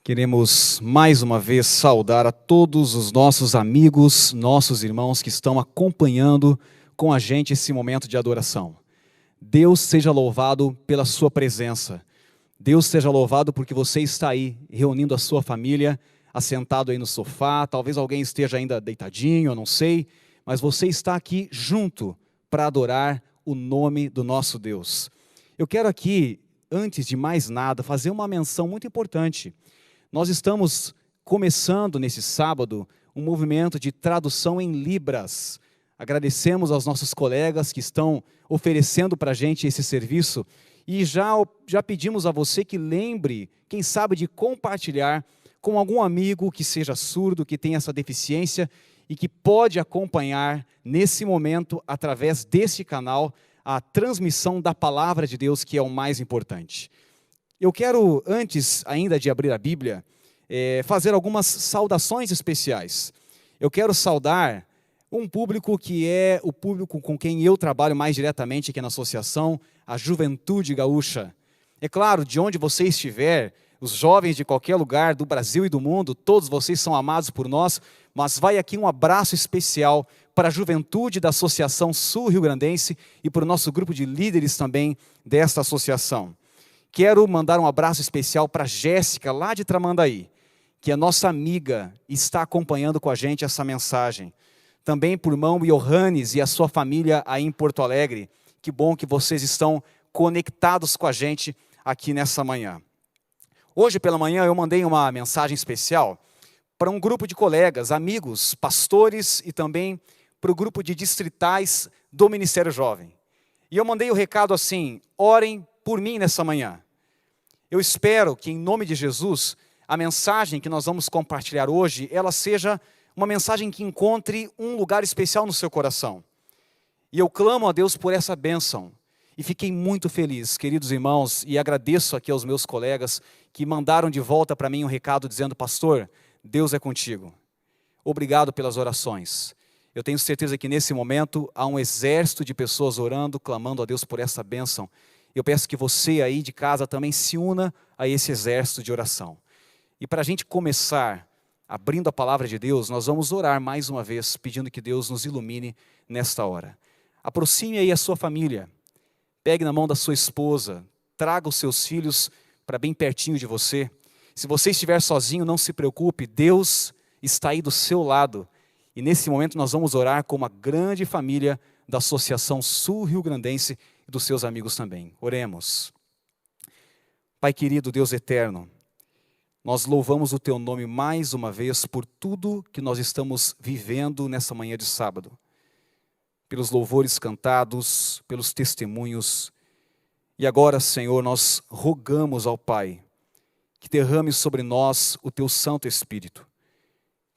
Queremos mais uma vez saudar a todos os nossos amigos, nossos irmãos que estão acompanhando com a gente esse momento de adoração. Deus seja louvado pela sua presença. Deus seja louvado porque você está aí reunindo a sua família, assentado aí no sofá. Talvez alguém esteja ainda deitadinho, eu não sei, mas você está aqui junto para adorar o nome do nosso Deus. Eu quero aqui, antes de mais nada, fazer uma menção muito importante. Nós estamos começando nesse sábado um movimento de tradução em Libras. Agradecemos aos nossos colegas que estão oferecendo para a gente esse serviço e já pedimos a você que lembre, quem sabe, de compartilhar com algum amigo que seja surdo, que tenha essa deficiência e que pode acompanhar nesse momento, através desse canal, a transmissão da palavra de Deus, que é o mais importante. Eu quero, antes ainda de abrir a Bíblia, fazer algumas saudações especiais. Eu quero saudar um público que é o público com quem eu trabalho mais diretamente aqui na associação, a Juventude Gaúcha. É claro, de onde você estiver, os jovens de qualquer lugar do Brasil e do mundo, todos vocês são amados por nós, mas vai aqui um abraço especial para a juventude da Associação Sul-Rio-Grandense e para o nosso grupo de líderes também desta associação. Quero mandar um abraço especial para a Jéssica, lá de Tramandaí, que é nossa amiga e está acompanhando com a gente essa mensagem. Também para o irmão Johannes e a sua família aí em Porto Alegre. Que bom que vocês estão conectados com a gente aqui nessa manhã. Hoje pela manhã eu mandei uma mensagem especial para um grupo de colegas, amigos, pastores e também para o grupo de distritais do Ministério Jovem. E eu mandei o recado assim: orem por mim nessa manhã. Eu espero que, em nome de Jesus, a mensagem que nós vamos compartilhar hoje, ela seja uma mensagem que encontre um lugar especial no seu coração. E eu clamo a Deus por essa bênção. E fiquei muito feliz, queridos irmãos, e agradeço aqui aos meus colegas que mandaram de volta para mim um recado dizendo: pastor, Deus é contigo. Obrigado pelas orações. Eu tenho certeza que nesse momento há um exército de pessoas orando, clamando a Deus por essa bênção. Eu peço que você aí de casa também se una a esse exército de oração. E para a gente começar, abrindo a palavra de Deus, nós vamos orar mais uma vez, pedindo que Deus nos ilumine nesta hora. Aproxime aí a sua família, pegue na mão da sua esposa, traga os seus filhos para bem pertinho de você. Se você estiver sozinho, não se preocupe, Deus está aí do seu lado. E nesse momento nós vamos orar com uma grande família da Associação Sul-Rio-Grandense e dos seus amigos também. Oremos. Pai querido, Deus eterno, nós louvamos o Teu nome mais uma vez por tudo que nós estamos vivendo nessa manhã de sábado. Pelos louvores cantados, pelos testemunhos. E agora, Senhor, nós rogamos ao Pai que derrame sobre nós o Teu Santo Espírito.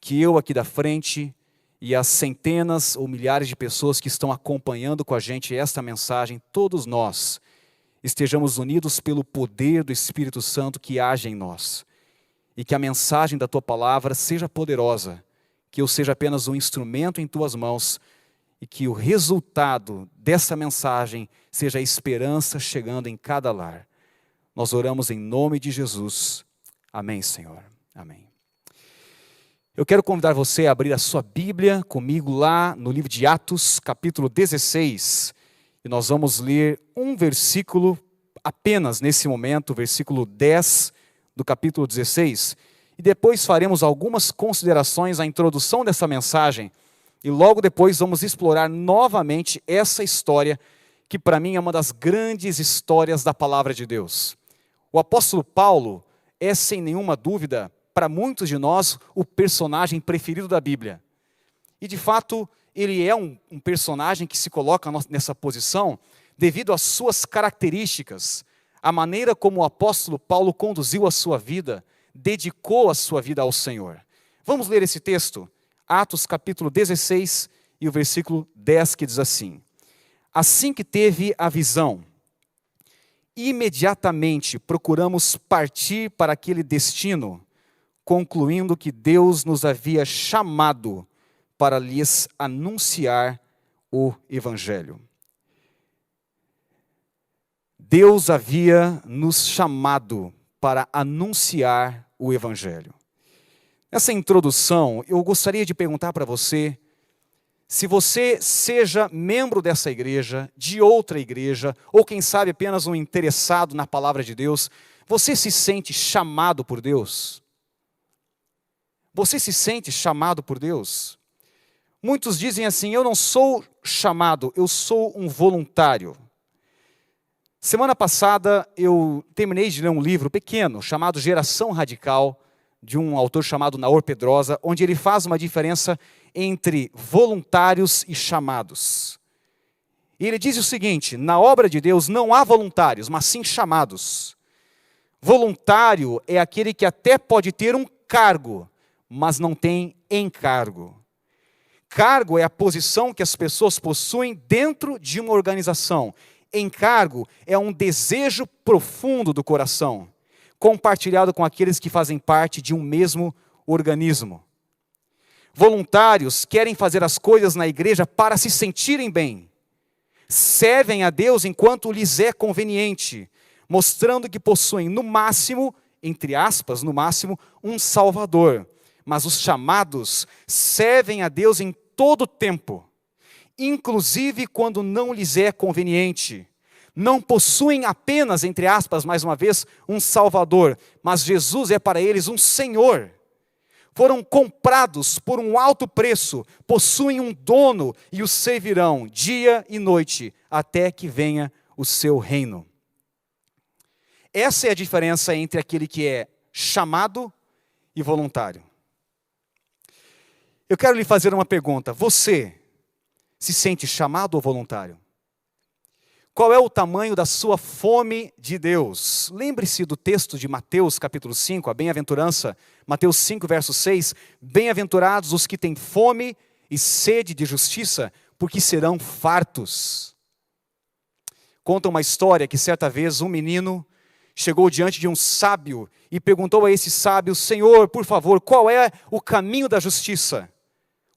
Que eu aqui da frente e as centenas ou milhares de pessoas que estão acompanhando com a gente esta mensagem, todos nós estejamos unidos pelo poder do Espírito Santo que age em nós. E que a mensagem da Tua palavra seja poderosa, que eu seja apenas um instrumento em Tuas mãos e que o resultado dessa mensagem seja a esperança chegando em cada lar. Nós oramos em nome de Jesus. Amém, Senhor. Amém. Eu quero convidar você a abrir a sua Bíblia comigo lá no livro de Atos, capítulo 16. E nós vamos ler um versículo apenas nesse momento, o versículo 10 do capítulo 16. E depois faremos algumas considerações à introdução dessa mensagem. E logo depois vamos explorar novamente essa história, que para mim é uma das grandes histórias da palavra de Deus. O apóstolo Paulo é, sem nenhuma dúvida, para muitos de nós, o personagem preferido da Bíblia. E de fato, ele é um personagem que se coloca nessa posição devido às suas características, a maneira como o apóstolo Paulo conduziu a sua vida, dedicou a sua vida ao Senhor. Vamos ler esse texto, Atos capítulo 16 e o versículo 10, que diz assim: assim que teve a visão, imediatamente procuramos partir para aquele destino, concluindo que Deus nos havia chamado para lhes anunciar o Evangelho. Deus havia nos chamado para anunciar o Evangelho. Nessa introdução, eu gostaria de perguntar para você, se você seja membro dessa igreja, de outra igreja, ou quem sabe apenas um interessado na palavra de Deus, você se sente chamado por Deus? Você se sente chamado por Deus? Muitos dizem assim, eu não sou chamado, eu sou um voluntário. Semana passada eu terminei de ler um livro pequeno, chamado Geração Radical, de um autor chamado Naor Pedrosa, onde ele faz uma diferença entre voluntários e chamados. E ele diz o seguinte, na obra de Deus não há voluntários, mas sim chamados. Voluntário é aquele que até pode ter um cargo, mas não tem encargo. Cargo é a posição que as pessoas possuem dentro de uma organização. Encargo é um desejo profundo do coração, compartilhado com aqueles que fazem parte de um mesmo organismo. Voluntários querem fazer as coisas na igreja para se sentirem bem. Servem a Deus enquanto lhes é conveniente, mostrando que possuem no máximo, entre aspas, no máximo, um Salvador. Mas os chamados servem a Deus em todo o tempo, inclusive quando não lhes é conveniente. Não possuem apenas, entre aspas, mais uma vez, um Salvador, mas Jesus é para eles um Senhor. Foram comprados por um alto preço, possuem um dono e o servirão dia e noite, até que venha o seu reino. Essa é a diferença entre aquele que é chamado e voluntário. Eu quero lhe fazer uma pergunta. Você se sente chamado ou voluntário? Qual é o tamanho da sua fome de Deus? Lembre-se do texto de Mateus capítulo 5, a bem-aventurança, Mateus 5, verso 6. Bem-aventurados os que têm fome e sede de justiça, porque serão fartos. Conta uma história que certa vez um menino chegou diante de um sábio e perguntou a esse sábio, Senhor, por favor, qual é o caminho da justiça?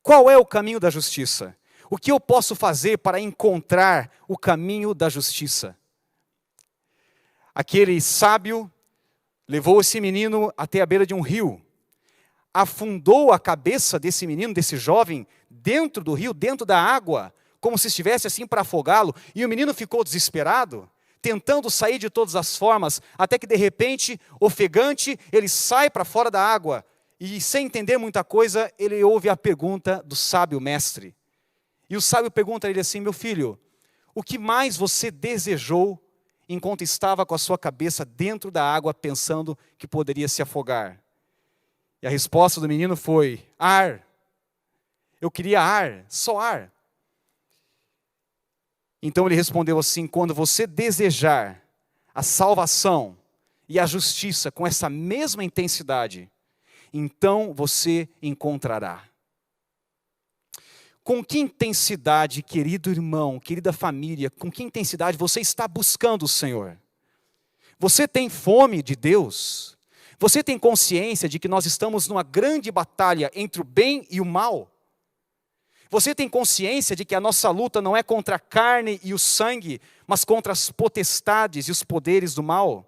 Qual é o caminho da justiça? O que eu posso fazer para encontrar o caminho da justiça? Aquele sábio levou esse menino até a beira de um rio, afundou a cabeça desse menino, desse jovem, dentro do rio, dentro da água, como se estivesse assim para afogá-lo, e o menino ficou desesperado, tentando sair de todas as formas, até que de repente, ofegante, ele sai para fora da água, e sem entender muita coisa, ele ouve a pergunta do sábio mestre. E o sábio pergunta a ele assim, meu filho, o que mais você desejou enquanto estava com a sua cabeça dentro da água pensando que poderia se afogar? E a resposta do menino foi, ar. Eu queria ar, só ar. Então ele respondeu assim, quando você desejar a salvação e a justiça com essa mesma intensidade, então você encontrará. Com que intensidade, querido irmão, querida família, com que intensidade você está buscando o Senhor? Você tem fome de Deus? Você tem consciência de que nós estamos numa grande batalha entre o bem e o mal? Você tem consciência de que a nossa luta não é contra a carne e o sangue, mas contra as potestades e os poderes do mal?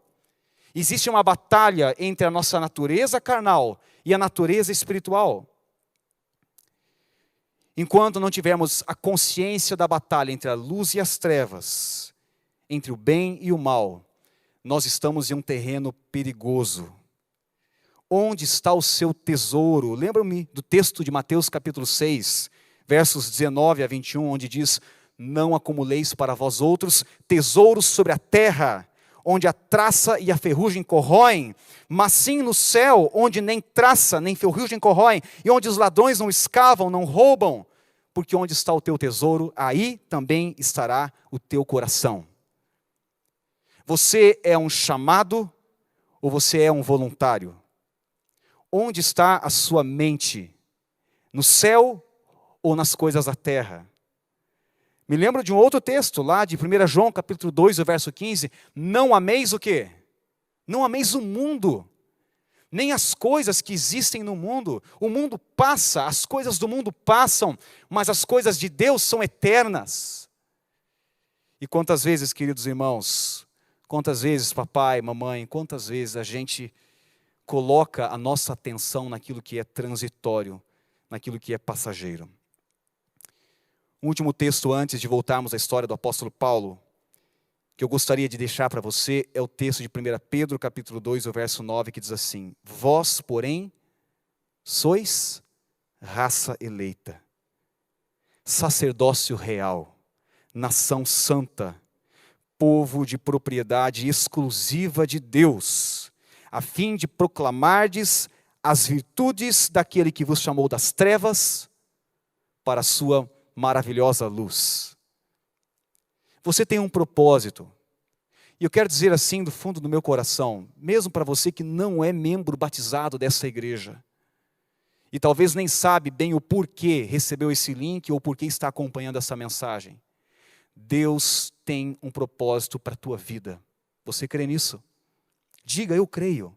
Existe uma batalha entre a nossa natureza carnal e a natureza espiritual. Enquanto não tivermos a consciência da batalha entre a luz e as trevas, entre o bem e o mal, nós estamos em um terreno perigoso. Onde está o seu tesouro? Lembra-me do texto de Mateus capítulo 6, versos 19 a 21, onde diz, não acumuleis para vós outros tesouros sobre a terra, onde a traça e a ferrugem corroem, mas sim no céu, onde nem traça nem ferrugem corroem, e onde os ladrões não escavam, não roubam, porque onde está o teu tesouro, aí também estará o teu coração. Você é um chamado ou você é um voluntário? Onde está a sua mente? No céu ou nas coisas da terra? Me lembro de um outro texto lá de 1 João capítulo 2, o verso 15. Não ameis o quê? Não ameis o mundo, nem as coisas que existem no mundo. O mundo passa, as coisas do mundo passam, mas as coisas de Deus são eternas. E quantas vezes, queridos irmãos, Quantas vezes, papai, mamãe, quantas vezes a gente coloca a nossa atenção naquilo que é transitório, naquilo que é passageiro. O último texto antes de voltarmos à história do apóstolo Paulo, que eu gostaria de deixar para você, é o texto de 1 Pedro, capítulo 2, o verso 9, que diz assim: vós, porém, sois raça eleita, sacerdócio real, nação santa, povo de propriedade exclusiva de Deus, a fim de proclamardes as virtudes daquele que vos chamou das trevas para a sua maravilhosa luz. Você tem um propósito, e eu quero dizer assim do fundo do meu coração, mesmo para você que não é membro batizado dessa igreja, e talvez nem sabe bem o porquê recebeu esse link ou porquê está acompanhando essa mensagem. Deus tem um propósito para a tua vida. Você crê nisso? Diga, eu creio.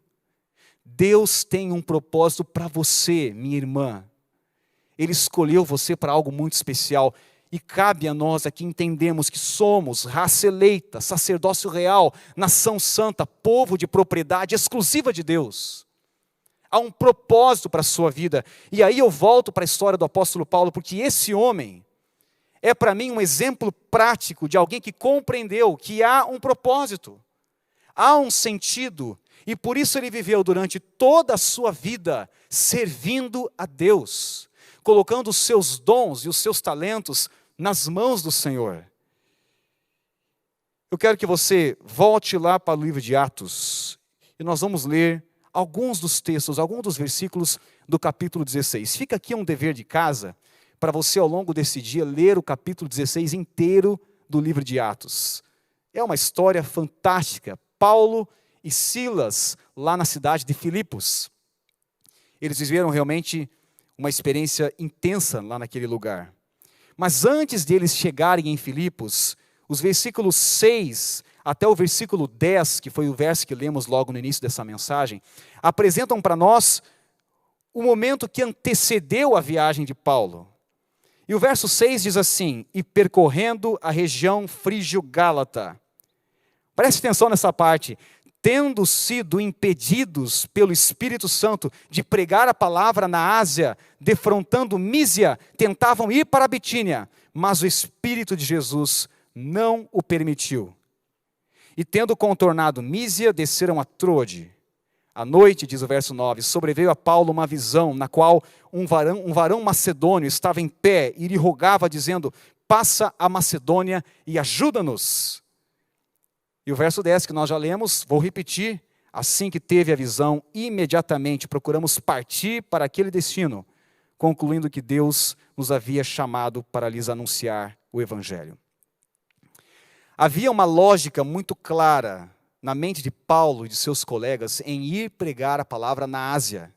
Deus tem um propósito para você, minha irmã. Ele escolheu você para algo muito especial. E cabe a nós aqui entendermos que somos raça eleita, sacerdócio real, nação santa, povo de propriedade exclusiva de Deus. Há um propósito para a sua vida. E aí eu volto para a história do apóstolo Paulo, porque esse homem é para mim um exemplo prático de alguém que compreendeu que há um propósito, há um sentido, e por isso ele viveu durante toda a sua vida servindo a Deus, colocando os seus dons e os seus talentos nas mãos do Senhor. Eu quero que você volte lá para o livro de Atos, e nós vamos ler alguns dos textos, alguns dos versículos do capítulo 16. Fica aqui um dever de casa, para você ao longo desse dia ler o capítulo 16 inteiro do livro de Atos. É uma história fantástica. Paulo e Silas, lá na cidade de Filipos, eles viveram realmente uma experiência intensa lá naquele lugar. Mas antes de eles chegarem em Filipos, os versículos 6 até o versículo 10, que foi o verso que lemos logo no início dessa mensagem, apresentam para nós o momento que antecedeu a viagem de Paulo. E o verso 6 diz assim: e percorrendo a região frígio-gálata. Preste atenção nessa parte. Tendo sido impedidos pelo Espírito Santo de pregar a palavra na Ásia, defrontando Mísia, tentavam ir para a Bitínia, mas o Espírito de Jesus não o permitiu. E tendo contornado Mísia, desceram a Troade. À noite, diz o verso 9, sobreveio a Paulo uma visão, na qual um varão macedônio estava em pé e lhe rogava, dizendo: passa a Macedônia e ajuda-nos. E o verso 10 que nós já lemos, vou repetir: assim que teve a visão, imediatamente procuramos partir para aquele destino, concluindo que Deus nos havia chamado para lhes anunciar o Evangelho. Havia uma lógica muito clara na mente de Paulo e de seus colegas em ir pregar a palavra na Ásia.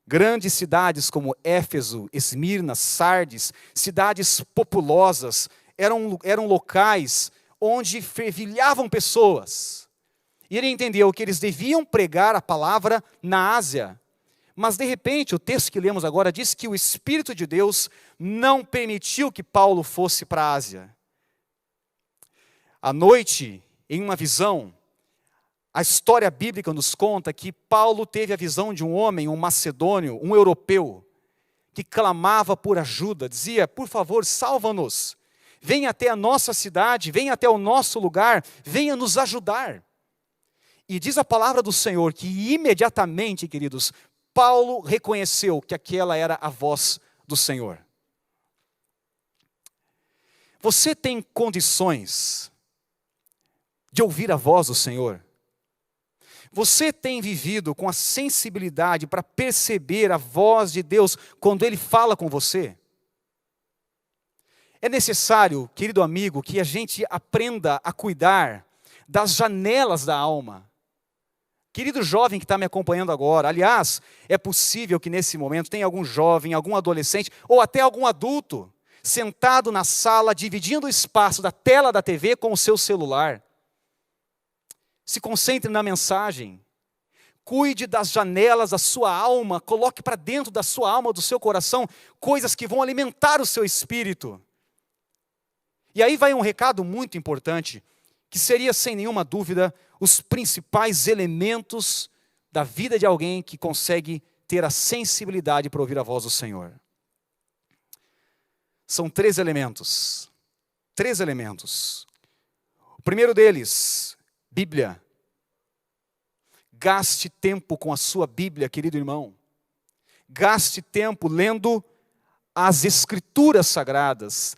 Grandes cidades como Éfeso, Esmirna, Sardes, cidades populosas, eram locais onde fervilhavam pessoas. E ele entendeu que eles deviam pregar a palavra na Ásia. Mas de repente, o texto que lemos agora diz que o Espírito de Deus não permitiu que Paulo fosse para a Ásia. À noite, em uma visão, a história bíblica nos conta que Paulo teve a visão de um homem, um macedônio, um europeu, que clamava por ajuda, dizia: por favor, salva-nos, venha até a nossa cidade, venha até o nosso lugar, venha nos ajudar. E diz a palavra do Senhor que imediatamente, queridos, Paulo reconheceu que aquela era a voz do Senhor. Você tem condições de ouvir a voz do Senhor? Você tem vivido com a sensibilidade para perceber a voz de Deus quando Ele fala com você? É necessário, querido amigo, que a gente aprenda a cuidar das janelas da alma. Querido jovem que está me acompanhando agora, aliás, é possível que nesse momento tenha algum jovem, algum adolescente, ou até algum adulto, sentado na sala, dividindo o espaço da tela da TV com o seu celular. Se concentre na mensagem. Cuide das janelas da sua alma, coloque para dentro da sua alma, do seu coração, coisas que vão alimentar o seu espírito. E aí vai um recado muito importante, que seria, sem nenhuma dúvida, os principais elementos da vida de alguém que consegue ter a sensibilidade para ouvir a voz do Senhor. São três elementos. Três elementos. O primeiro deles, Bíblia. Gaste tempo com a sua Bíblia, querido irmão. Gaste tempo lendo as Escrituras sagradas,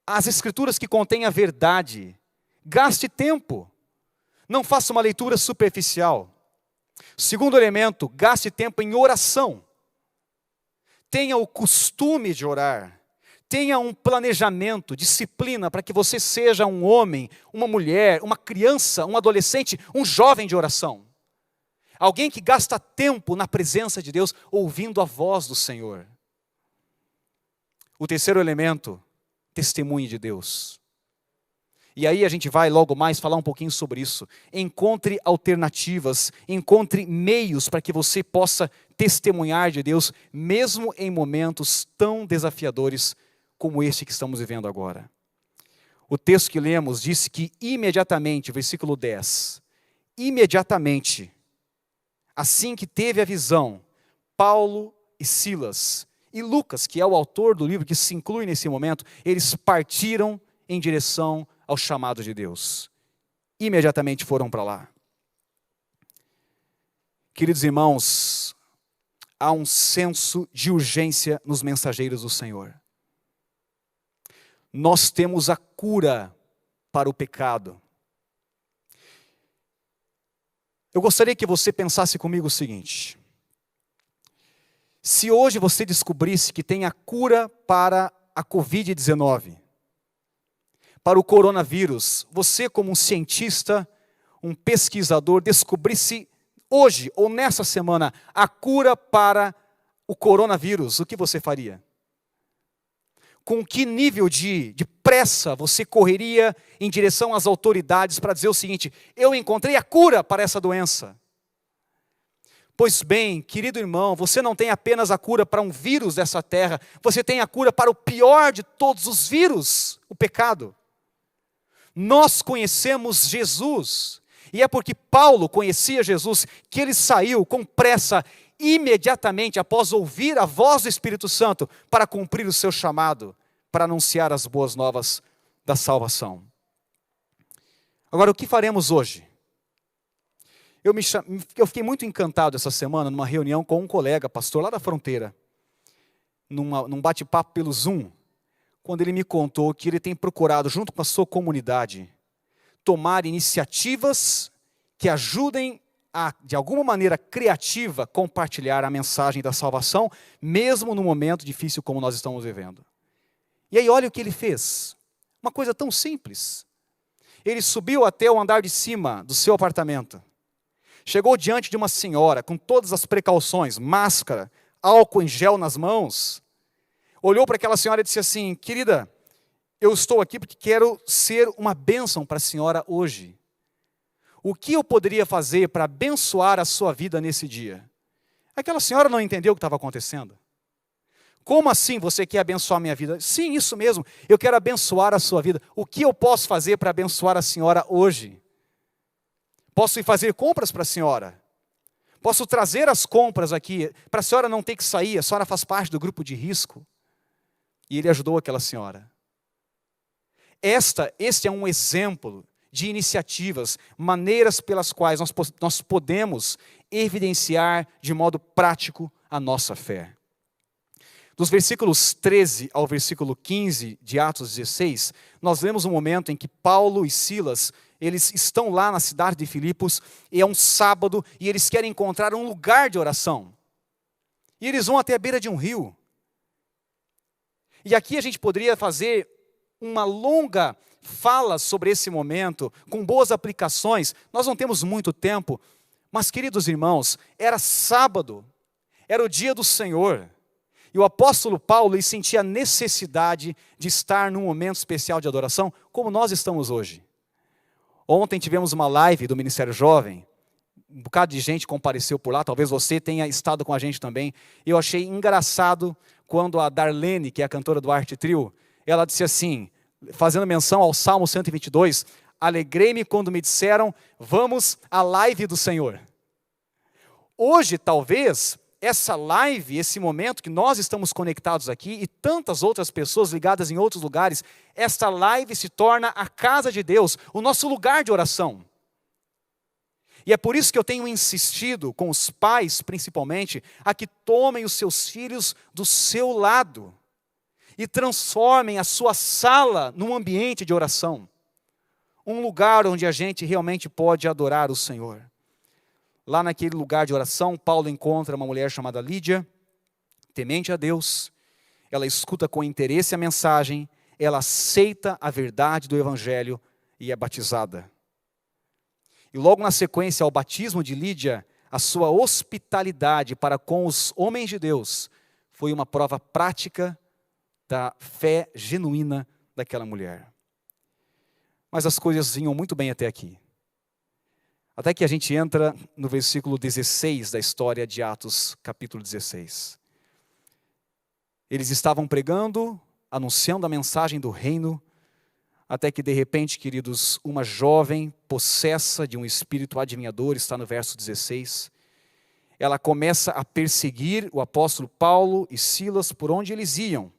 as Escrituras que contêm a verdade. Gaste tempo. Não faça uma leitura superficial. Segundo elemento, gaste tempo em oração. Tenha o costume de orar. Tenha um planejamento, disciplina, para que você seja um homem, uma mulher, uma criança, um adolescente, um jovem de oração. Alguém que gasta tempo na presença de Deus, ouvindo a voz do Senhor. O terceiro elemento, testemunhe de Deus. E aí a gente vai logo mais falar um pouquinho sobre isso. Encontre alternativas, encontre meios para que você possa testemunhar de Deus, mesmo em momentos tão desafiadores como este que estamos vivendo agora. O texto que lemos disse que imediatamente, versículo 10, imediatamente, assim que teve a visão, Paulo e Silas e Lucas, que é o autor do livro que se inclui nesse momento, eles partiram em direção ao chamado de Deus. Imediatamente foram para lá. Queridos irmãos, há um senso de urgência nos mensageiros do Senhor. Nós temos a cura para o pecado. Eu gostaria que você pensasse comigo o seguinte: se hoje você descobrisse que tem a cura para a Covid-19, para o coronavírus, você como um cientista, um pesquisador, descobrisse hoje ou nessa semana a cura para o coronavírus, o que você faria? Com que nível de pressa você correria em direção às autoridades para dizer o seguinte: eu encontrei a cura para essa doença? Pois bem, querido irmão, você não tem apenas a cura para um vírus dessa terra, você tem a cura para o pior de todos os vírus, o pecado. Nós conhecemos Jesus, e é porque Paulo conhecia Jesus que ele saiu com pressa, imediatamente após ouvir a voz do Espírito Santo, para cumprir o seu chamado, para anunciar as boas novas da salvação. Agora, o que faremos hoje? Eu fiquei muito encantado essa semana, numa reunião com um colega, pastor lá da fronteira, num bate-papo pelo Zoom, quando ele me contou que ele tem procurado, junto com a sua comunidade, tomar iniciativas que ajudem a, de alguma maneira criativa, compartilhar a mensagem da salvação, mesmo no momento difícil como nós estamos vivendo. E aí olha o que ele fez, uma coisa tão simples. Ele subiu até o andar de cima do seu apartamento, chegou diante de uma senhora, com todas as precauções, máscara, álcool em gel nas mãos, olhou para aquela senhora e disse assim: querida, eu estou aqui porque quero ser uma bênção para a senhora hoje. O que eu poderia fazer para abençoar a sua vida nesse dia? Aquela senhora não entendeu o que estava acontecendo. Como assim você quer abençoar a minha vida? Sim, isso mesmo, eu quero abençoar a sua vida. O que eu posso fazer para abençoar a senhora hoje? Posso ir fazer compras para a senhora? Posso trazer as compras aqui, para a senhora não ter que sair, a senhora faz parte do grupo de risco. E ele ajudou aquela senhora. Este é um exemplo de iniciativas, maneiras pelas quais nós podemos evidenciar de modo prático a nossa fé. Dos versículos 13 ao versículo 15 de Atos 16, nós vemos um momento em que Paulo e Silas, eles estão lá na cidade de Filipos, e é um sábado, e eles querem encontrar um lugar de oração. E eles vão até a beira de um rio. E aqui a gente poderia fazer uma longa fala sobre esse momento, com boas aplicações. Nós não temos muito tempo, mas, queridos irmãos, era sábado, era o dia do Senhor. E o apóstolo Paulo, ele sentia a necessidade de estar num momento especial de adoração, como nós estamos hoje. Ontem tivemos uma live do Ministério Jovem, um bocado de gente compareceu por lá, talvez você tenha estado com a gente também. Eu achei engraçado quando a Darlene, que é a cantora do Arte Trio, ela disse assim, fazendo menção ao Salmo 122, alegrei-me quando me disseram, vamos à live do Senhor. Hoje, talvez, essa live, esse momento que nós estamos conectados aqui e tantas outras pessoas ligadas em outros lugares, esta live se torna a casa de Deus, o nosso lugar de oração. E é por isso que eu tenho insistido com os pais, principalmente, a que tomem os seus filhos do seu lado e transformem a sua sala num ambiente de oração. Um lugar onde a gente realmente pode adorar o Senhor. Lá naquele lugar de oração, Paulo encontra uma mulher chamada Lídia, temente a Deus. Ela escuta com interesse a mensagem, ela aceita a verdade do Evangelho e é batizada. E logo na sequência ao batismo de Lídia, a sua hospitalidade para com os homens de Deus foi uma prova prática da fé genuína daquela mulher. Mas as coisas vinham muito bem até aqui. Até que a gente entra no versículo 16 da história de Atos, capítulo 16. Eles estavam pregando, anunciando a mensagem do reino, até que de repente, queridos, uma jovem possessa de um espírito adivinhador, está no verso 16, ela começa a perseguir o apóstolo Paulo e Silas por onde eles iam.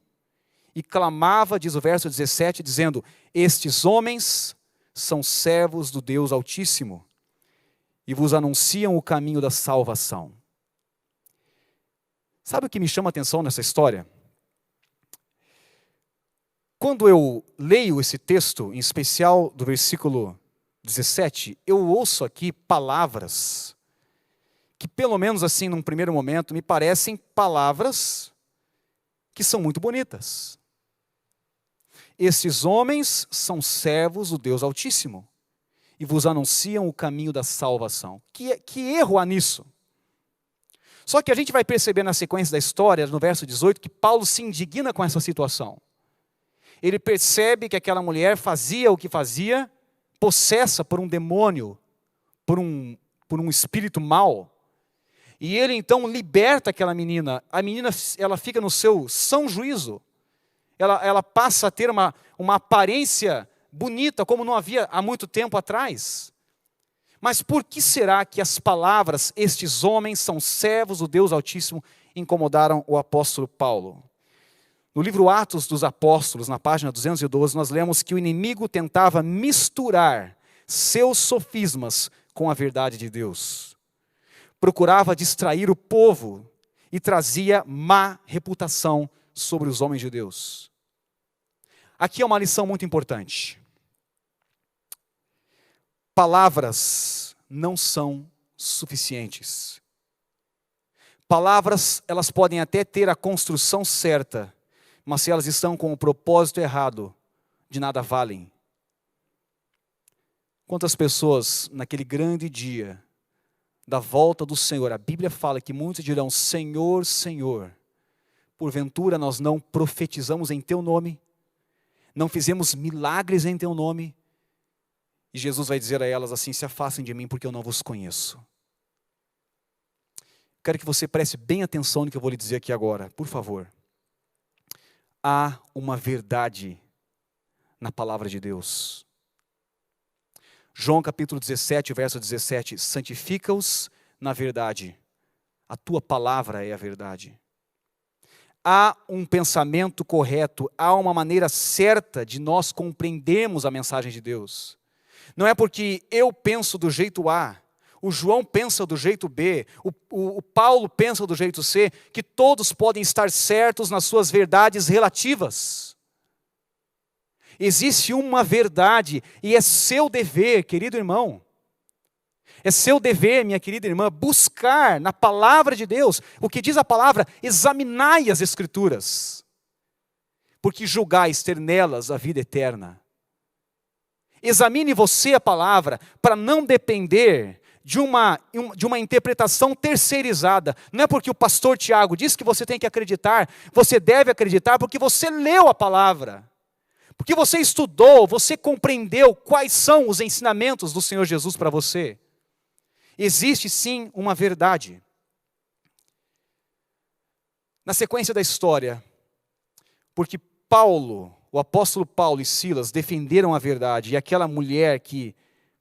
E clamava, diz o verso 17, dizendo, estes homens são servos do Deus Altíssimo, e vos anunciam o caminho da salvação. Sabe o que me chama a atenção nessa história? Quando eu leio esse texto, em especial do versículo 17, eu ouço aqui palavras que, pelo menos assim, num primeiro momento, me parecem palavras que são muito bonitas. Estes homens são servos do Deus Altíssimo e vos anunciam o caminho da salvação. Que erro há nisso? Só que a gente vai perceber na sequência da história, no verso 18, que Paulo se indigna com essa situação. Ele percebe que aquela mulher fazia o que fazia, possessa por um demônio, por um espírito mau. E ele então liberta aquela menina. A menina, ela fica no seu são juízo. Ela passa a ter uma aparência bonita, como não havia há muito tempo atrás. Mas por que será que as palavras, estes homens são servos do Deus Altíssimo, incomodaram o apóstolo Paulo? No livro Atos dos Apóstolos, na página 212, nós lemos que o inimigo tentava misturar seus sofismas com a verdade de Deus. Procurava distrair o povo e trazia má reputação sobre os homens de Deus. Aqui é uma lição muito importante. Palavras não são suficientes. Palavras, elas podem até ter a construção certa, mas se elas estão com o propósito errado, de nada valem. Quantas pessoas naquele grande dia da volta do Senhor, a Bíblia fala que muitos dirão, Senhor, Senhor, porventura nós não profetizamos em Teu nome, não fizemos milagres em Teu nome, e Jesus vai dizer a elas assim, se afastem de mim porque eu não vos conheço. Quero que você preste bem atenção no que eu vou lhe dizer aqui agora, por favor. Há uma verdade na palavra de Deus. João capítulo 17, verso 17, santifica-os na verdade, a tua palavra é a verdade. Há um pensamento correto, há uma maneira certa de nós compreendermos a mensagem de Deus. Não é porque eu penso do jeito A, o João pensa do jeito B, o Paulo pensa do jeito C, que todos podem estar certos nas suas verdades relativas. Existe uma verdade e é seu dever, querido irmão. É seu dever, minha querida irmã, buscar na palavra de Deus, o que diz a palavra, examinai as Escrituras, porque julgais ter nelas a vida eterna. Examine você a palavra, para não depender de uma interpretação terceirizada. Não é porque o pastor Tiago diz que você tem que acreditar, você deve acreditar porque você leu a palavra. Porque você estudou, você compreendeu quais são os ensinamentos do Senhor Jesus para você. Existe sim uma verdade. Na sequência da história, porque Paulo, o apóstolo Paulo e Silas defenderam a verdade, e aquela mulher que,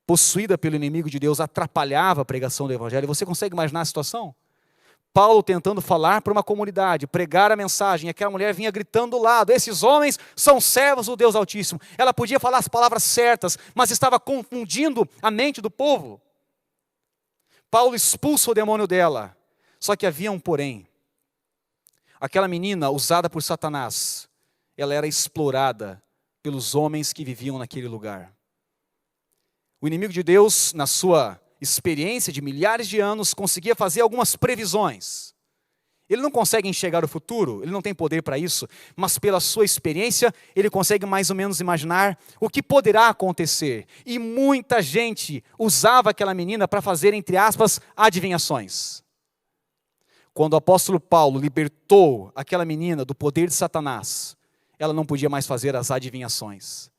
possuída pelo inimigo de Deus, atrapalhava a pregação do evangelho, você consegue imaginar a situação? Paulo tentando falar para uma comunidade, pregar a mensagem, e aquela mulher vinha gritando do lado: esses homens são servos do Deus Altíssimo. Ela podia falar as palavras certas, mas estava confundindo a mente do povo. Paulo expulsa o demônio dela, só que havia um porém. Aquela menina usada por Satanás, ela era explorada pelos homens que viviam naquele lugar. O inimigo de Deus, na sua experiência de milhares de anos, conseguia fazer algumas previsões. Ele não consegue enxergar o futuro, ele não tem poder para isso, mas pela sua experiência, ele consegue mais ou menos imaginar o que poderá acontecer. E muita gente usava aquela menina para fazer, entre aspas, adivinhações. Quando o apóstolo Paulo libertou aquela menina do poder de Satanás, ela não podia mais fazer as adivinhações.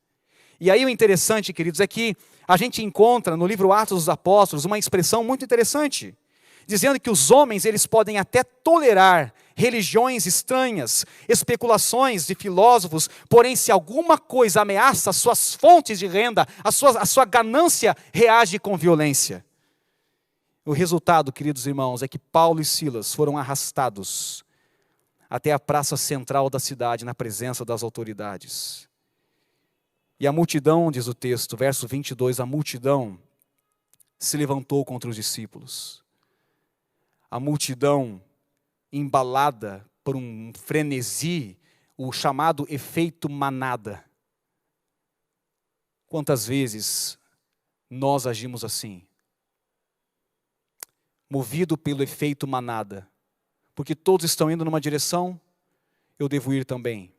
E aí o interessante, queridos, é que a gente encontra no livro Atos dos Apóstolos uma expressão muito interessante, dizendo que os homens, eles podem até tolerar religiões estranhas, especulações de filósofos, porém se alguma coisa ameaça as suas fontes de renda, a sua ganância reage com violência. O resultado, queridos irmãos, é que Paulo e Silas foram arrastados até a praça central da cidade, na presença das autoridades. E a multidão, diz o texto, verso 22, a multidão se levantou contra os discípulos. A multidão, embalada por um frenesi, o chamado efeito manada. Quantas vezes nós agimos assim? Movido pelo efeito manada. Porque todos estão indo numa direção, eu devo ir também.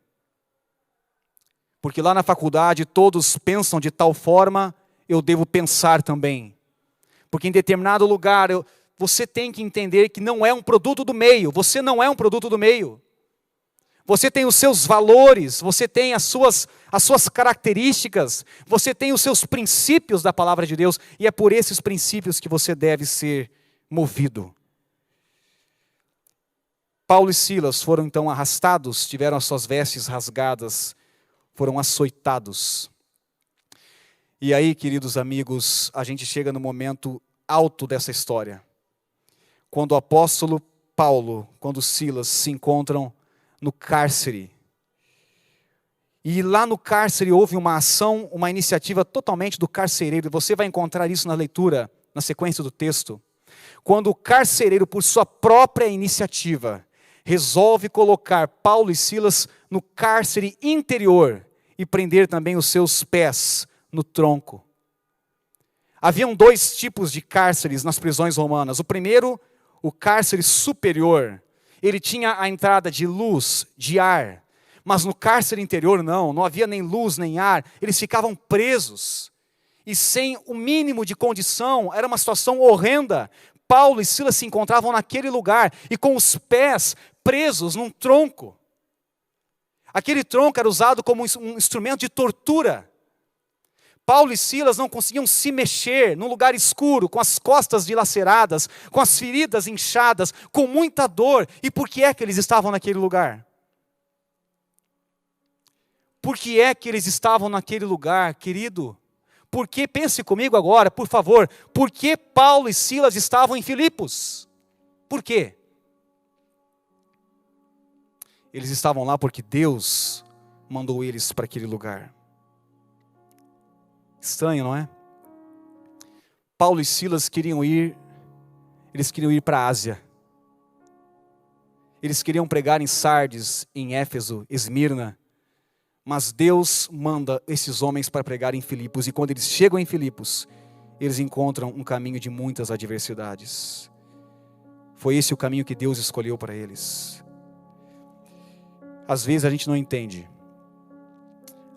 Porque lá na faculdade todos pensam de tal forma, eu devo pensar também. Porque em determinado lugar, você tem que entender que não é um produto do meio. Você não é um produto do meio. Você tem os seus valores, você tem as suas características, você tem os seus princípios da palavra de Deus, e é por esses princípios que você deve ser movido. Paulo e Silas foram então arrastados, tiveram as suas vestes rasgadas, foram açoitados. E aí, queridos amigos, a gente chega no momento alto dessa história. Quando o apóstolo Paulo, quando Silas se encontram no cárcere. E lá no cárcere houve uma ação, uma iniciativa totalmente do carcereiro. Você vai encontrar isso na leitura, na sequência do texto. Quando o carcereiro, por sua própria iniciativa, resolve colocar Paulo e Silas no cárcere interior e prender também os seus pés no tronco. Haviam dois tipos de cárceres nas prisões romanas. O primeiro, o cárcere superior, ele tinha a entrada de luz, de ar, mas no cárcere interior não havia nem luz nem ar, eles ficavam presos, e sem o mínimo de condição, era uma situação horrenda. Paulo e Silas se encontravam naquele lugar, e com os pés presos num tronco. Aquele tronco era usado como um instrumento de tortura. Paulo e Silas não conseguiam se mexer num lugar escuro, com as costas dilaceradas, com as feridas inchadas, com muita dor. E por que é que eles estavam naquele lugar? Por que é que eles estavam naquele lugar, querido? Porque, pense comigo agora, por favor, por que Paulo e Silas estavam em Filipos? Por quê? Eles estavam lá porque Deus mandou eles para aquele lugar. Estranho, não é? Paulo e Silas queriam ir para a Ásia. Eles queriam pregar em Sardes, em Éfeso, Esmirna. Mas Deus manda esses homens para pregar em Filipos. E quando eles chegam em Filipos, eles encontram um caminho de muitas adversidades. Foi esse o caminho que Deus escolheu para eles. Às vezes a gente não entende.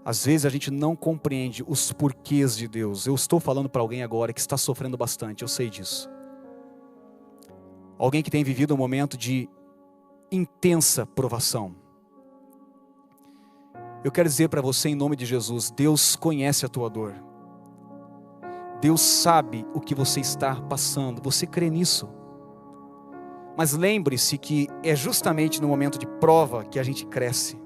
Às vezes a gente não compreende os porquês de Deus. Eu estou falando para alguém agora que está sofrendo bastante, eu sei disso. Alguém que tem vivido um momento de intensa provação. Eu quero dizer para você em nome de Jesus, Deus conhece a tua dor. Deus sabe o que você está passando, você crê nisso. Mas lembre-se que é justamente no momento de prova que a gente cresce.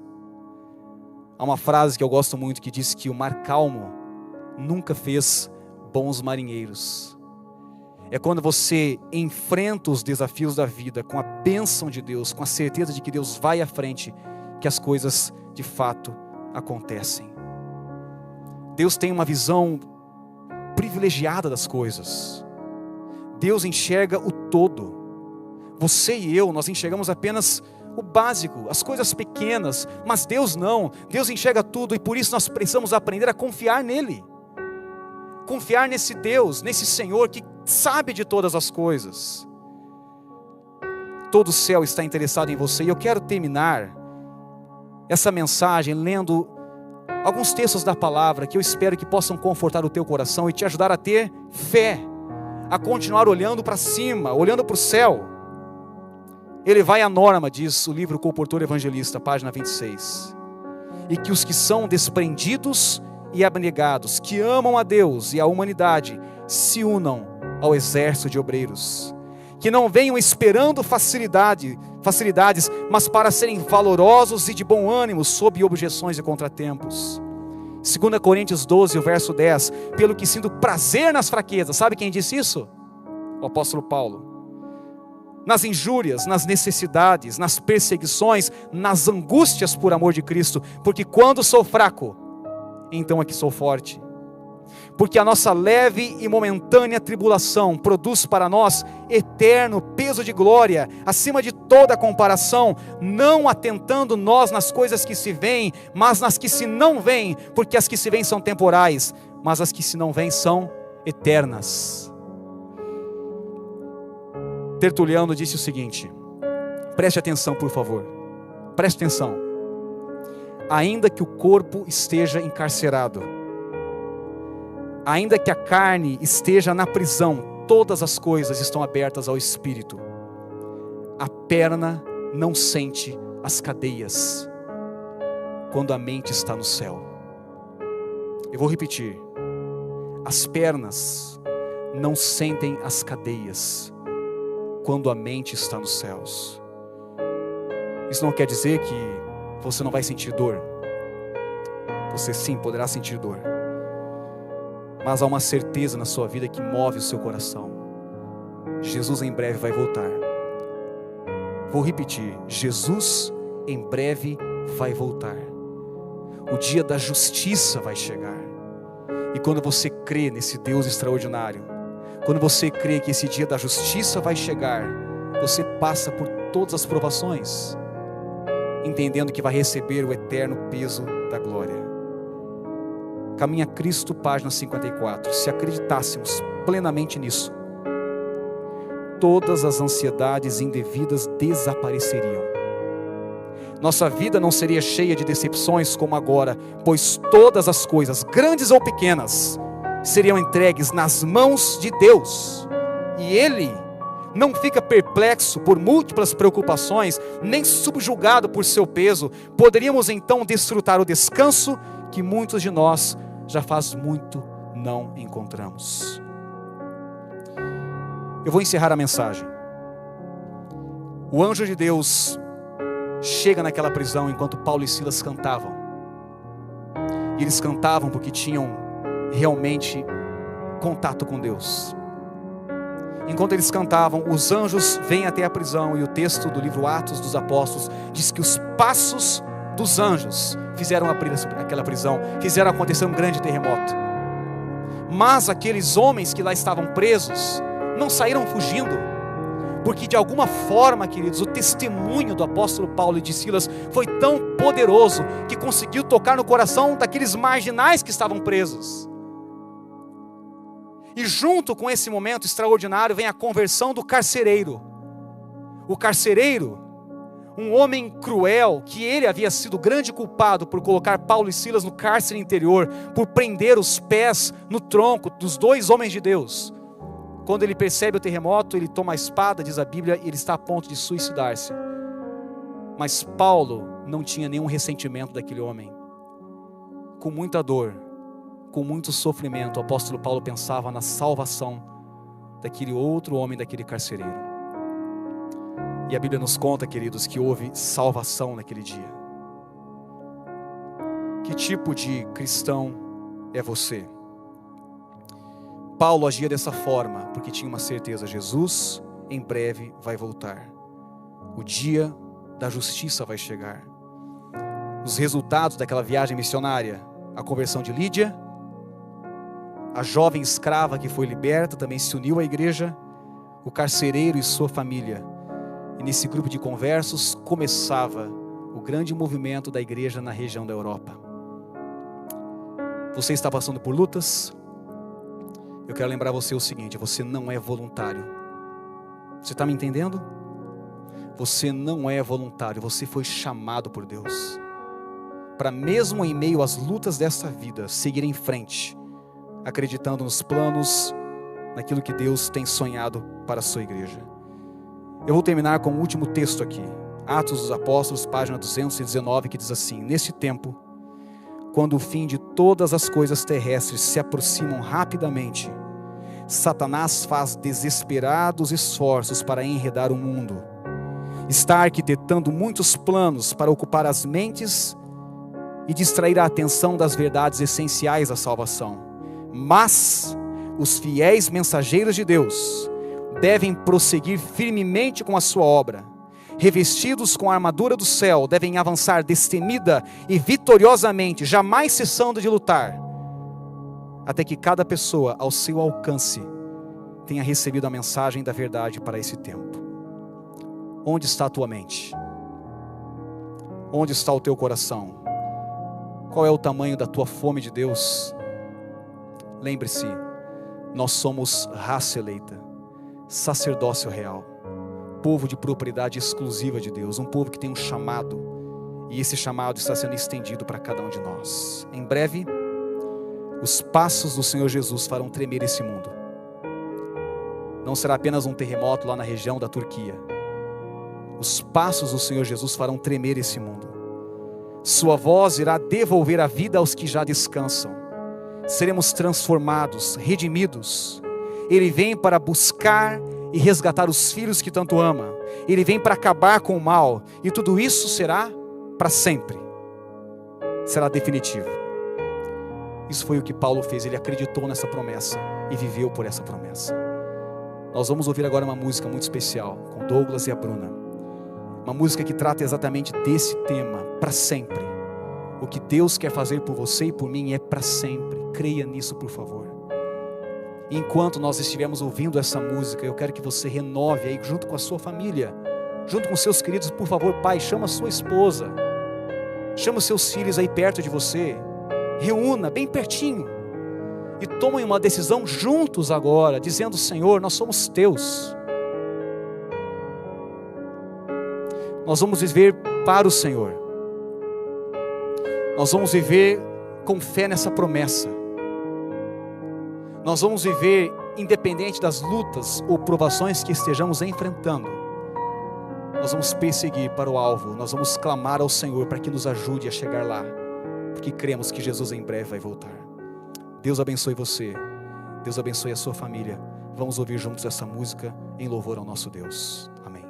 Há uma frase que eu gosto muito que diz que o mar calmo nunca fez bons marinheiros. É quando você enfrenta os desafios da vida com a bênção de Deus, com a certeza de que Deus vai à frente, que as coisas de fato acontecem. Deus tem uma visão privilegiada das coisas. Deus enxerga o todo. Você e eu, nós enxergamos apenas o básico, as coisas pequenas, mas Deus não. Deus enxerga tudo e por isso nós precisamos aprender a confiar nele. Confiar nesse Deus, nesse Senhor que sabe de todas as coisas. Todo o céu está interessado em você. E eu quero terminar essa mensagem lendo alguns textos da palavra que eu espero que possam confortar o teu coração e te ajudar a ter fé, a continuar olhando para cima, olhando para o céu. Ele vai à norma, diz o livro Comportor Evangelista, página 26. E que os que são desprendidos e abnegados, que amam a Deus e a humanidade, se unam ao exército de obreiros. Que não venham esperando facilidades, mas para serem valorosos e de bom ânimo, sob objeções e contratempos. 2 Coríntios 12, o verso 10. Pelo que sinto prazer nas fraquezas. Sabe quem disse isso? O apóstolo Paulo. Nas injúrias, nas necessidades, nas perseguições, nas angústias por amor de Cristo. Porque quando sou fraco, então é que sou forte. Porque a nossa leve e momentânea tribulação produz para nós eterno peso de glória, acima de toda comparação, não atentando nós nas coisas que se veem, mas nas que se não veem, porque as que se veem são temporais, mas as que se não veem são eternas. Tertuliano disse o seguinte, preste atenção por favor, preste atenção. Ainda que o corpo esteja encarcerado, ainda que a carne esteja na prisão, todas as coisas estão abertas ao Espírito. A perna não sente as cadeias quando a mente está no céu. Eu vou repetir. As pernas não sentem as cadeias quando a mente está nos céus. Isso não quer dizer que você não vai sentir dor. Você sim poderá sentir dor. Mas há uma certeza na sua vida que move o seu coração. Jesus em breve vai voltar. Vou repetir. Jesus em breve vai voltar. O dia da justiça vai chegar. E quando você crê nesse Deus extraordinário, quando você crê que esse dia da justiça vai chegar, você passa por todas as provações, entendendo que vai receber o eterno peso da glória. Caminho a Cristo, página 54. Se acreditássemos plenamente nisso, todas as ansiedades indevidas desapareceriam. Nossa vida não seria cheia de decepções como agora, pois todas as coisas, grandes ou pequenas, seriam entregues nas mãos de Deus. E Ele não fica perplexo por múltiplas preocupações, nem subjugado por seu peso. Poderíamos então desfrutar o descanso que muitos de nós já faz muito não encontramos. Eu vou encerrar a mensagem. O anjo de Deus chega naquela prisão enquanto Paulo e Silas cantavam. E eles cantavam porque tinham realmente contato com Deus. Enquanto eles cantavam, os anjos vêm até a prisão. E o texto do livro Atos dos Apóstolos diz que os passos dos anjos fizeram abrir aquela prisão, fizeram acontecer um grande terremoto. Mas aqueles homens que lá estavam presos não saíram fugindo, porque de alguma forma, queridos, o testemunho do apóstolo Paulo e de Silas foi tão poderoso que conseguiu tocar no coração daqueles marginais que estavam presos. E junto com esse momento extraordinário vem a conversão do carcereiro. O carcereiro, um homem cruel, que ele havia sido grande culpado por colocar Paulo e Silas no cárcere interior, por prender os pés no tronco dos dois homens de Deus. Quando ele percebe o terremoto, ele toma a espada, diz a Bíblia, e ele está a ponto de suicidar-se. Mas Paulo não tinha nenhum ressentimento daquele homem. Com muita dor, com muito sofrimento, o apóstolo Paulo pensava na salvação daquele outro homem, daquele carcereiro. E a Bíblia nos conta, queridos, que houve salvação naquele dia. Que tipo de cristão é você? Paulo agia dessa forma porque tinha uma certeza: Jesus em breve vai voltar. O dia da justiça vai chegar. Os resultados daquela viagem missionária: a conversão de Lídia, a jovem escrava que foi liberta, também se uniu à igreja, o carcereiro e sua família. E nesse grupo de conversos começava o grande movimento da igreja na região da Europa. Você está passando por lutas? Eu quero lembrar você o seguinte: você não é voluntário. Você está me entendendo? Você não é voluntário, você foi chamado por Deus para, mesmo em meio às lutas dessa vida, seguir em frente, acreditando nos planos, naquilo que Deus tem sonhado para a sua igreja. Eu vou terminar com o último texto aqui, Atos dos Apóstolos, página 219, que diz assim: nesse tempo, quando o fim de todas as coisas terrestres se aproximam rapidamente, Satanás faz desesperados esforços para enredar o mundo. Está arquitetando muitos planos para ocupar as mentes e distrair a atenção das verdades essenciais da salvação. Mas os fiéis mensageiros de Deus devem prosseguir firmemente com a sua obra. Revestidos com a armadura do céu, devem avançar destemida e vitoriosamente, jamais cessando de lutar, até que cada pessoa ao seu alcance tenha recebido a mensagem da verdade para esse tempo. Onde está a tua mente? Onde está o teu coração? Qual é o tamanho da tua fome de Deus? Lembre-se, nós somos raça eleita, sacerdócio real, povo de propriedade exclusiva de Deus, um povo que tem um chamado, e esse chamado está sendo estendido para cada um de nós. Em breve, os passos do Senhor Jesus farão tremer esse mundo. Não será apenas um terremoto lá na região da Turquia. Os passos do Senhor Jesus farão tremer esse mundo. Sua voz irá devolver a vida aos que já descansam. Seremos transformados, redimidos. Ele vem para buscar e resgatar os filhos que tanto ama. Ele vem para acabar com o mal. E tudo isso será para sempre. Será definitivo. Isso foi o que Paulo fez. Ele acreditou nessa promessa e viveu por essa promessa. Nós vamos ouvir agora uma música muito especial com Douglas e a Bruna. Uma música que trata exatamente desse tema, para sempre. O que Deus quer fazer por você e por mim é para sempre. Creia nisso, por favor. E enquanto nós estivermos ouvindo essa música, eu quero que você renove aí junto com a sua família, junto com seus queridos. Por favor, pai, chama a sua esposa, chama os seus filhos aí perto de você, reúna bem pertinho e tomem uma decisão juntos agora, dizendo: Senhor, nós somos teus. Nós vamos viver para o Senhor. Nós vamos viver com fé nessa promessa. Nós vamos viver independente das lutas ou provações que estejamos enfrentando. Nós vamos perseguir para o alvo. Nós vamos clamar ao Senhor para que nos ajude a chegar lá, porque cremos que Jesus em breve vai voltar. Deus abençoe você. Deus abençoe a sua família. Vamos ouvir juntos essa música em louvor ao nosso Deus. Amém.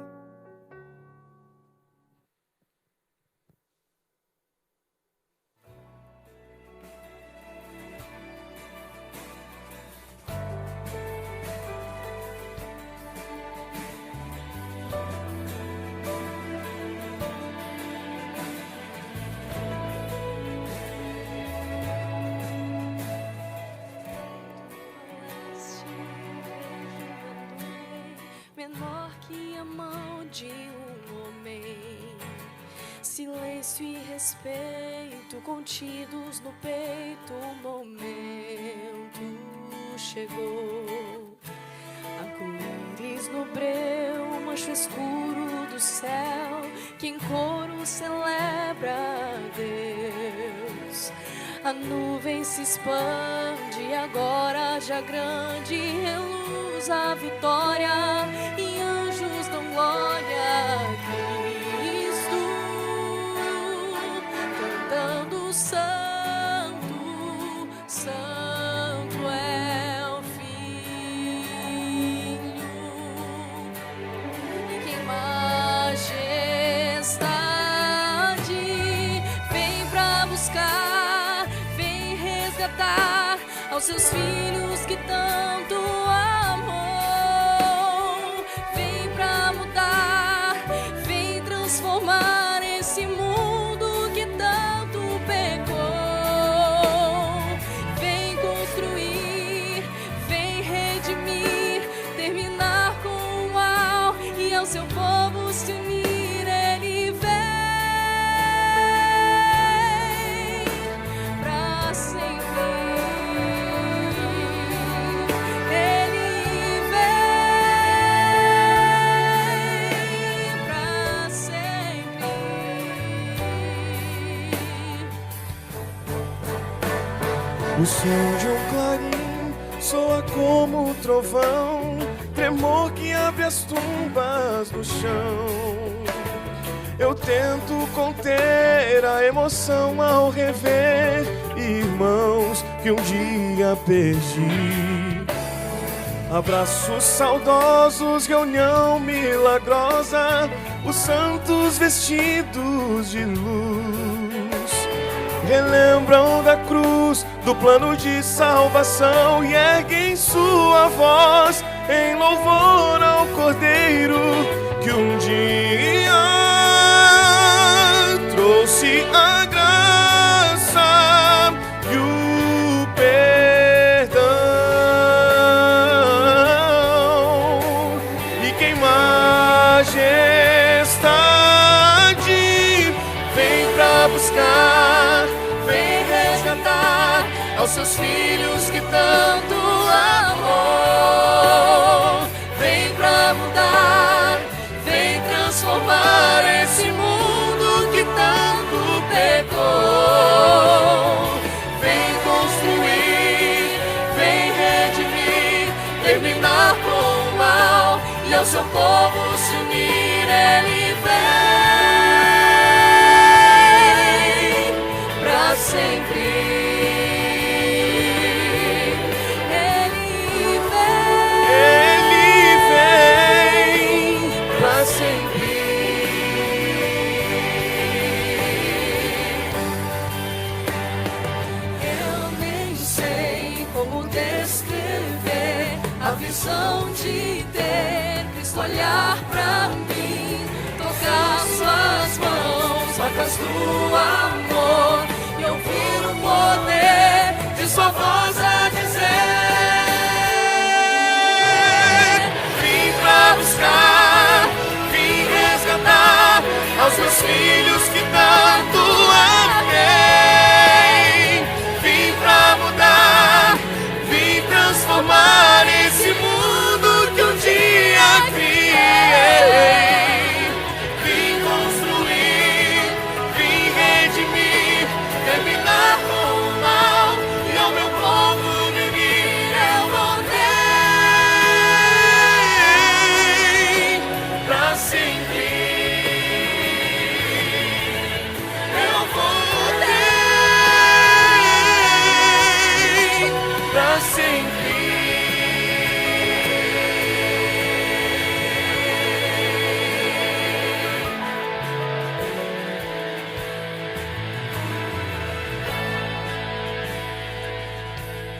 Menor que a mão de um homem, silêncio e respeito contidos no peito. O momento chegou, arco-íris no breu, mancho escuro do céu, que em coro celebra a Deus. A nuvem se expande agora já grande, reluz a vitória e anjos dão glória a Cristo, cantando santo, santo é o Filho, que em majestade vem pra buscar aos seus filhos que tanto amou. Vem pra mudar, vem transformar esse mundo que tanto pecou. Vem construir, vem redimir, terminar com o mal e ao seu povo se unir. Ele vem pra sempre. Ele vem pra sempre. O som de um clarim soa como um trovão, tremor que abre as tumbas do chão. Eu tento conter a emoção ao rever irmãos que um dia perdi. Abraços saudosos, reunião milagrosa, os santos vestidos de luz relembram da cruz, do plano de salvação e erguem sua voz em louvor ao Cordeiro que um dia trouxe a graça e o perdão. E quem majestade vem pra buscar, vem resgatar aos seus filhos que tanto amou. Vem pra mudar, vem transformar esse mundo que tanto pecou. Vem construir, vem redimir, terminar com o mal e ao seu povo se unir. Ele vem pra sempre. De ter Cristo olhar pra mim, tocar suas mãos, marcas do amor, e ouvir o poder de sua voz a dizer: vim pra buscar, vim resgatar aos meus filhos que tanto amei. Vim pra mudar, vim transformar esse mundo que um dia criei. Vim construir, vim redimir, terminar com o mal e ao meu povo unir. Eu voltei pra sempre. Eu voltei pra sempre.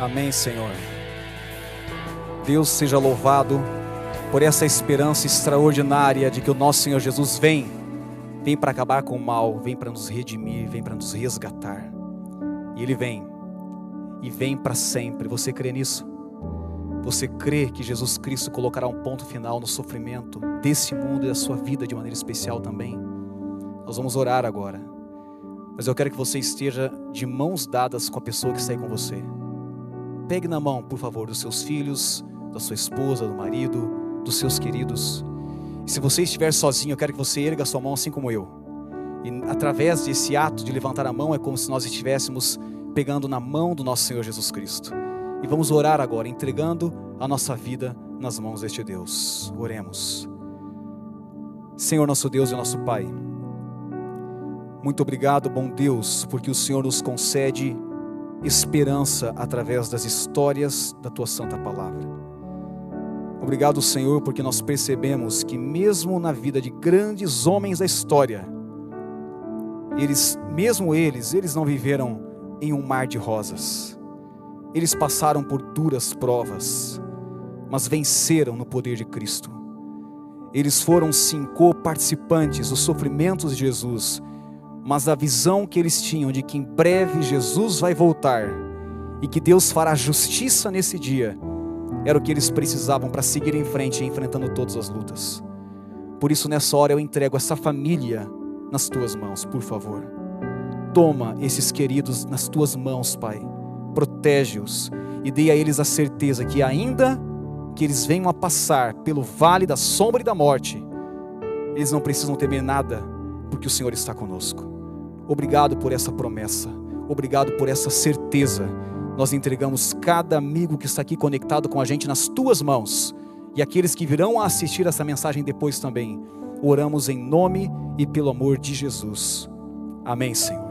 Amém, Senhor. Deus seja louvado por essa esperança extraordinária de que o nosso Senhor Jesus vem para acabar com o mal, vem para nos redimir, vem para nos resgatar. E Ele vem, e vem para sempre. Você crê nisso? Você crê que Jesus Cristo colocará um ponto final no sofrimento desse mundo e da sua vida de maneira especial também? Nós vamos orar agora, mas eu quero que você esteja de mãos dadas com a pessoa que está aí com você. Pegue na mão, por favor, dos seus filhos, da sua esposa, do marido, dos seus queridos. E se você estiver sozinho, eu quero que você erga a sua mão assim como eu. E através desse ato de levantar a mão, é como se nós estivéssemos pegando na mão do nosso Senhor Jesus Cristo. E vamos orar agora, entregando a nossa vida nas mãos deste Deus. Oremos. Senhor, nosso Deus e nosso Pai, muito obrigado, bom Deus, porque o Senhor nos concede esperança através das histórias da Tua Santa Palavra. Obrigado, Senhor, porque nós percebemos que mesmo na vida de grandes homens da história, eles não viveram em um mar de rosas. eles passaram por duras provas, mas venceram no poder de Cristo. Eles foram sim co-participantes dos sofrimentos de Jesus, mas a visão que eles tinham de que em breve Jesus vai voltar e que Deus fará justiça nesse dia, era o que eles precisavam para seguir em frente, enfrentando todas as lutas. Por isso, nessa hora eu entrego essa família nas tuas mãos, por favor. Toma esses queridos nas tuas mãos, Pai. Protege-os e dê a eles a certeza que ainda que eles venham a passar pelo vale da sombra e da morte, eles não precisam temer nada, porque o Senhor está conosco. Obrigado por essa promessa, obrigado por essa certeza. Nós entregamos cada amigo que está aqui conectado com a gente nas tuas mãos, e aqueles que virão a assistir essa mensagem depois também. Oramos em nome e pelo amor de Jesus. Amém, Senhor.